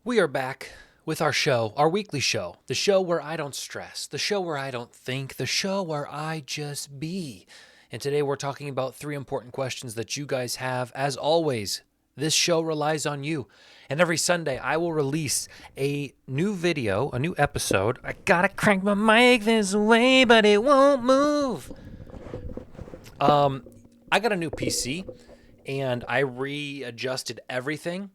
We are back with our show, our weekly show, the show where I don't stress, the show where I don't think, the show where I just be. And today we're talking about 3 important questions that you guys have. As always, this show relies on you. And every Sunday I will release a new video, a new episode. I gotta crank my mic this way, but it won't move. I got a new PC and I readjusted everything.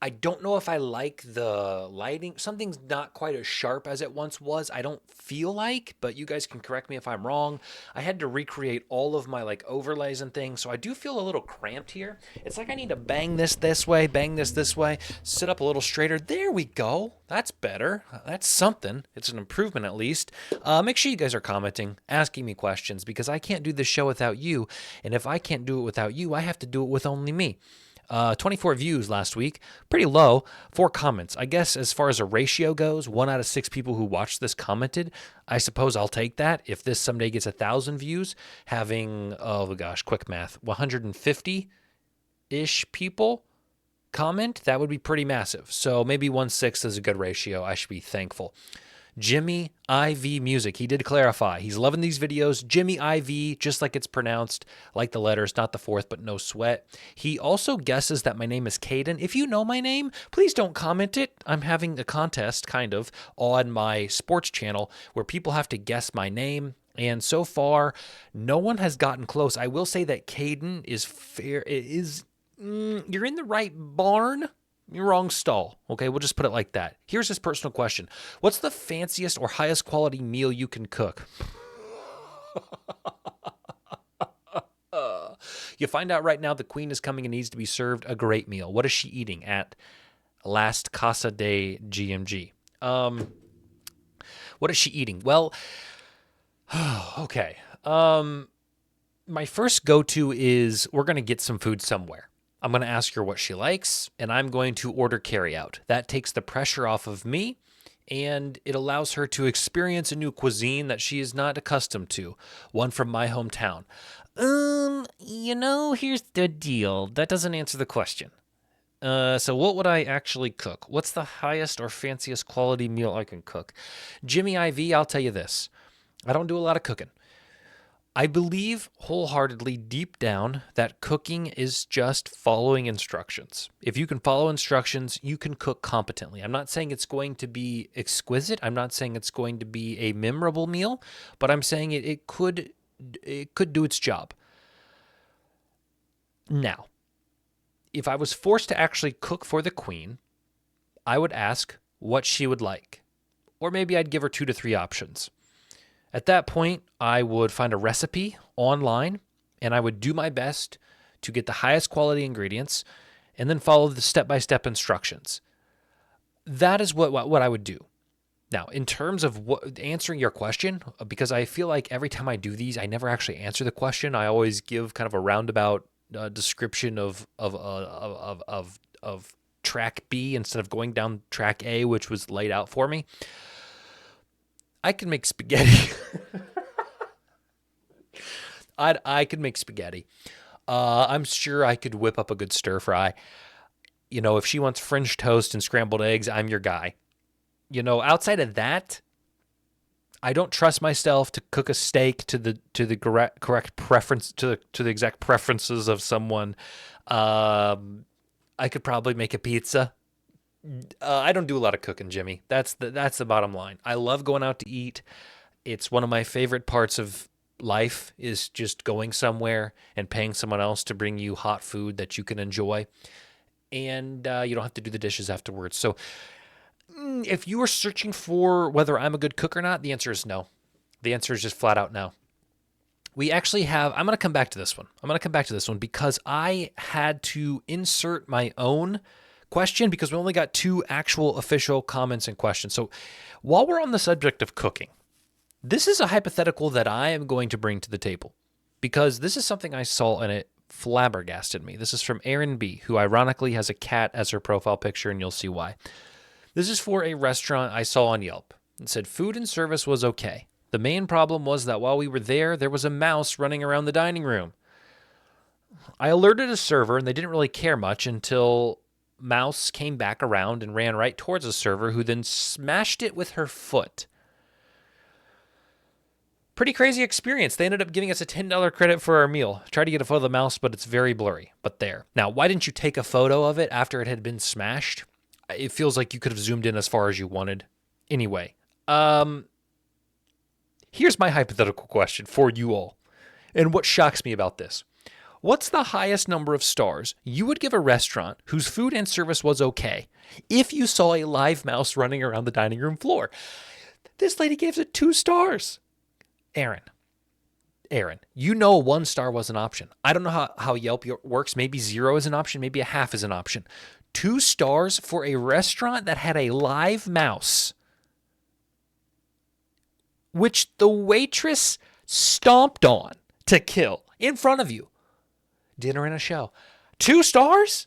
I don't know if I like the lighting. Something's not quite as sharp as it once was. I don't feel like, but you guys can correct me if I'm wrong. I had to recreate all of my overlays and things, so I do feel a little cramped here. It's like I need to bang this way, bang this way, sit up a little straighter. There we go. That's better. That's something. It's an improvement at least. Make sure you guys are commenting, asking me questions, because I can't do this show without you. And if I can't do it without you, I have to do it with only me. 24 views last week, pretty low. 4 comments. I guess as far as a ratio goes, 1 out of 6 people who watched this commented. I suppose I'll take that. If this someday gets 1,000 views, having, oh gosh, quick math, 150-ish people comment, that would be pretty massive. So maybe 1/6 is a good ratio. I should be thankful. Jimmy IV Music. He did clarify. He's loving these videos. Jimmy IV, just like it's pronounced, like the letters, not the fourth, but no sweat. He also guesses that my name is Caden. If you know my name, please don't comment it. I'm having a contest, kind of, on my sports channel where people have to guess my name. And so far, no one has gotten close. I will say that Caden is fair. You're in the right barn. You're wrong stall. Okay, we'll just put it like that. Here's his personal question. What's the fanciest or highest quality meal you can cook? You find out right now the queen is coming and needs to be served a great meal. What is she eating at Last Casa de GMG? What is she eating? Well, okay. My first go-to is we're going to get some food somewhere. I'm going to ask her what she likes, and I'm going to order carryout. That takes the pressure off of me, and it allows her to experience a new cuisine that she is not accustomed to, one from my hometown. Here's the deal. That doesn't answer the question. So what would I actually cook? What's the highest or fanciest quality meal I can cook? Jimmy IV, I'll tell you this. I don't do a lot of cooking. I believe wholeheartedly deep down that cooking is just following instructions. If you can follow instructions, you can cook competently. I'm not saying it's going to be exquisite. I'm not saying it's going to be a memorable meal, but I'm saying it could do its job. Now, if I was forced to actually cook for the queen, I would ask what she would like. Or maybe I'd give her 2 to 3 options. At that point, I would find a recipe online, and I would do my best to get the highest quality ingredients and then follow the step-by-step instructions. That is what I would do. Now, in terms of answering your question, because I feel like every time I do these, I never actually answer the question. I always give kind of a roundabout description of track B instead of going down track A, which was laid out for me. I can make spaghetti. I could make spaghetti. I'm sure I could whip up a good stir fry. If she wants French toast and scrambled eggs, I'm your guy. Outside of that, I don't trust myself to cook a steak to the correct preference to the exact preferences of someone. I could probably make a pizza. I don't do a lot of cooking, Jimmy. That's the bottom line. I love going out to eat. It's one of my favorite parts of life is just going somewhere and paying someone else to bring you hot food that you can enjoy. And you don't have to do the dishes afterwards. So if you are searching for whether I'm a good cook or not, the answer is no. The answer is just flat out no. We actually have, I'm going to come back to this one. Because I had to insert my own question because we only got 2 actual official comments and questions. So while we're on the subject of cooking, this is a hypothetical that I am going to bring to the table because this is something I saw and it flabbergasted me. This is from Erin B., who ironically has a cat as her profile picture, and you'll see why. This is for a restaurant I saw on Yelp. It said food and service was okay. The main problem was that while we were there was a mouse running around the dining room. I alerted a server, and they didn't really care much until mouse came back around and ran right towards the server, who then smashed it with her foot. Pretty crazy experience. They ended up giving us a $10 credit for our meal. Tried to get a photo of the mouse, but it's very blurry. But there. Now, why didn't you take a photo of it after it had been smashed? It feels like you could have zoomed in as far as you wanted. Anyway, here's my hypothetical question for you all. And what shocks me about this. What's the highest number of stars you would give a restaurant whose food and service was okay if you saw a live mouse running around the dining room floor? This lady gives it 2 stars. Aaron, you know 1 star was an option. I don't know how Yelp works. Maybe 0 is an option. Maybe a half is an option. 2 stars for a restaurant that had a live mouse, which the waitress stomped on to kill in front of you. Dinner and a show. 2 stars?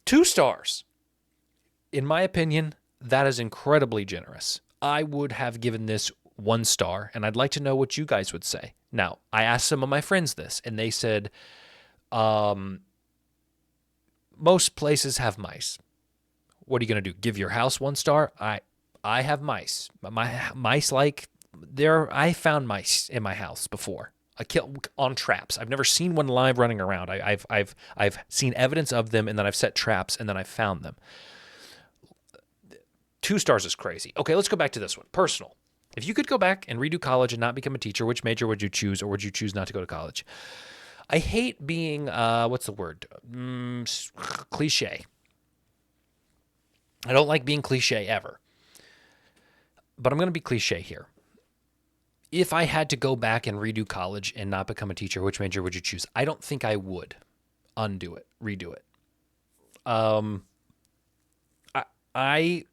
2 stars. In my opinion, that is incredibly generous. I would have given this 1 star, and I'd like to know what you guys would say. Now, I asked some of my friends this, and they said, most places have mice. What are you going to do? Give your house 1 star? I have mice. My mice I found mice in my house before. I killed on traps. I've never seen one live running around. I've seen evidence of them, and then I've set traps, and then I've found them. 2 stars is crazy. Okay, let's go back to this one. Personal. If you could go back and redo college and not become a teacher, which major would you choose, or would you choose not to go to college? I hate being, what's the word? Cliche. I don't like being cliche ever. But I'm going to be cliche here. If I had to go back and redo college and not become a teacher, which major would you choose? I don't think I would redo it. I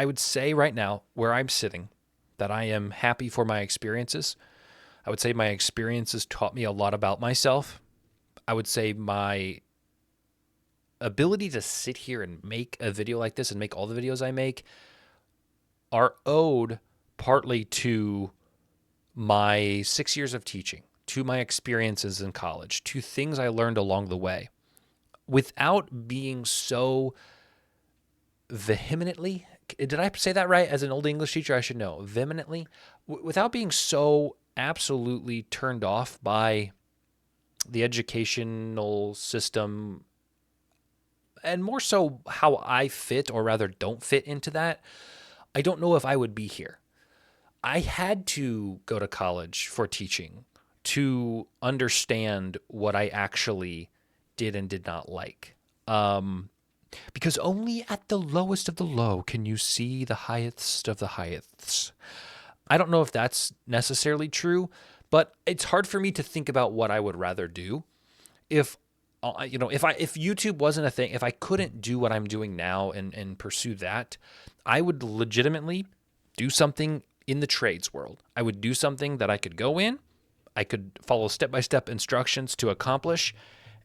would say right now, where I'm sitting, that I am happy for my experiences. I would say my experiences taught me a lot about myself. I would say my ability to sit here and make a video like this and make all the videos I make are owed partly to my 6 years of teaching, to my experiences in college, to things I learned along the way. Without being so vehemently, did I say that right? As an old English teacher, I should know. Vehemently? Without being so absolutely turned off by the educational system, and more so how I fit, or rather don't fit into that, I don't know if I would be here. I had to go to college for teaching to understand what I actually did and did not like. Because only at the lowest of the low can you see the highest of the highest. I don't know if that's necessarily true, but it's hard for me to think about what I would rather do. If YouTube wasn't a thing, if I couldn't do what I'm doing now and pursue that, I would legitimately do something in the trades world. I would do something that I could go in, I could follow step-by-step instructions to accomplish,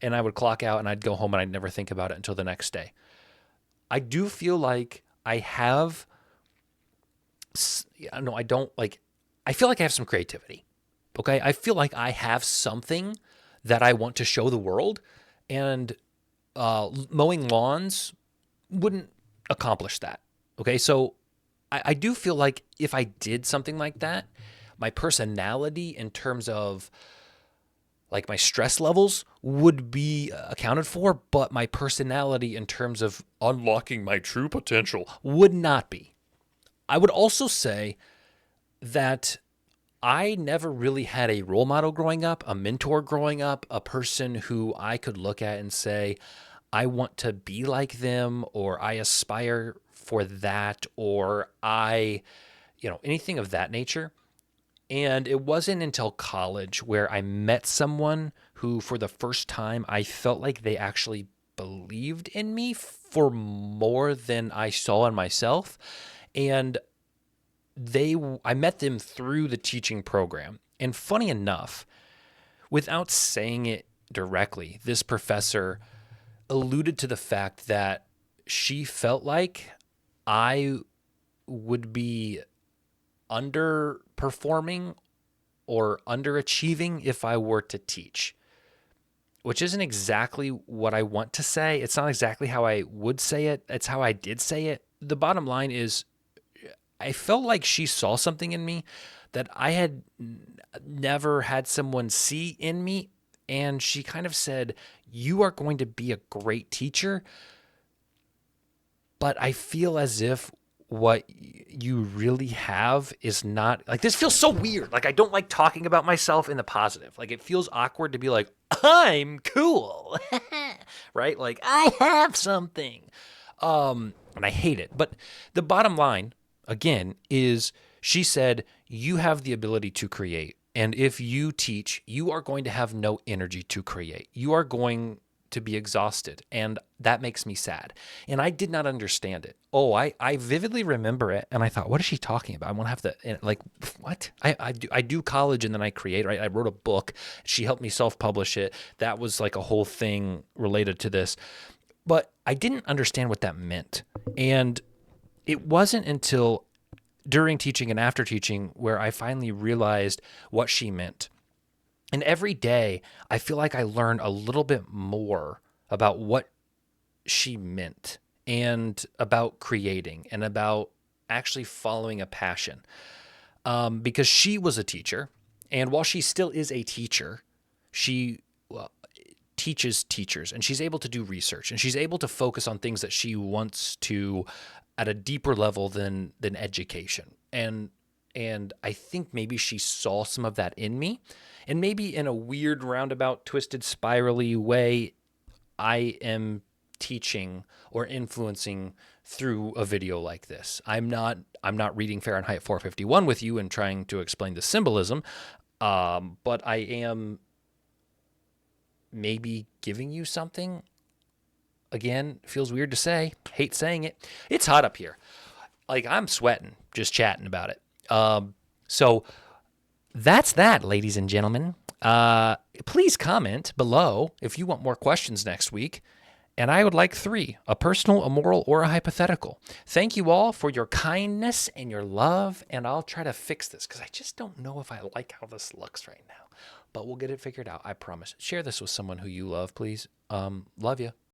and I would clock out and I'd go home and I'd never think about it until the next day. I do feel like I have, I feel like I have some creativity. Okay. I feel like I have something that I want to show the world, and mowing lawns wouldn't accomplish that. Okay. So I do feel like if I did something like that, my personality in terms of like my stress levels would be accounted for, but my personality in terms of unlocking my true potential would not be. I would also say that I never really had a role model growing up, a mentor growing up, a person who I could look at and say, I want to be like them, or I aspire for that, or anything of that nature. And it wasn't until college where I met someone who, for the first time, I felt like they actually believed in me for more than I saw in myself. And I met them through the teaching program. And funny enough, without saying it directly, this professor alluded to the fact that she felt like I would be underperforming or underachieving if I were to teach. which isn't exactly what I want to say. It's not exactly how I would say it. It's how I did say it. The bottom line is I felt like she saw something in me that I had never had someone see in me. And she kind of said, "You are going to be a great teacher, but I feel as if what you really have is not like this feels so weird. Like I don't like talking about myself in the positive. Like it feels awkward to be like, I'm cool." Right? Like I have something. And I hate it. But the bottom line, again, is she said, you have the ability to create. And if you teach, you are going to have no energy to create. You are going to be exhausted. And that makes me sad. And I did not understand it. Oh, I vividly remember it. And I thought, what is she talking about? I want to have to, like, what? I do college and then I create, right? I wrote a book. She helped me self-publish it. That was like a whole thing related to this. But I didn't understand what that meant. And it wasn't until during teaching and after teaching where I finally realized what she meant. And every day, I feel like I learn a little bit more about what she meant and about creating and about actually following a passion. Because she was a teacher. And while she still is a teacher, she teaches teachers and she's able to do research and she's able to focus on things that she wants to at a deeper level than education. And I think maybe she saw some of that in me. And maybe in a weird roundabout twisted spirally way, I am teaching or influencing through a video like this. I'm not reading Fahrenheit 451 with you and trying to explain the symbolism, but I am maybe giving you something. Again, feels weird to say. Hate saying it. It's hot up here. Like I'm sweating just chatting about it. So that's that, ladies and gentlemen. Please comment below if you want more questions next week. And I would like 3, a personal, a moral, or a hypothetical. Thank you all for your kindness and your love. And I'll try to fix this because I just don't know if I like how this looks right now. But we'll get it figured out. I promise. Share this with someone who you love, please. Love you.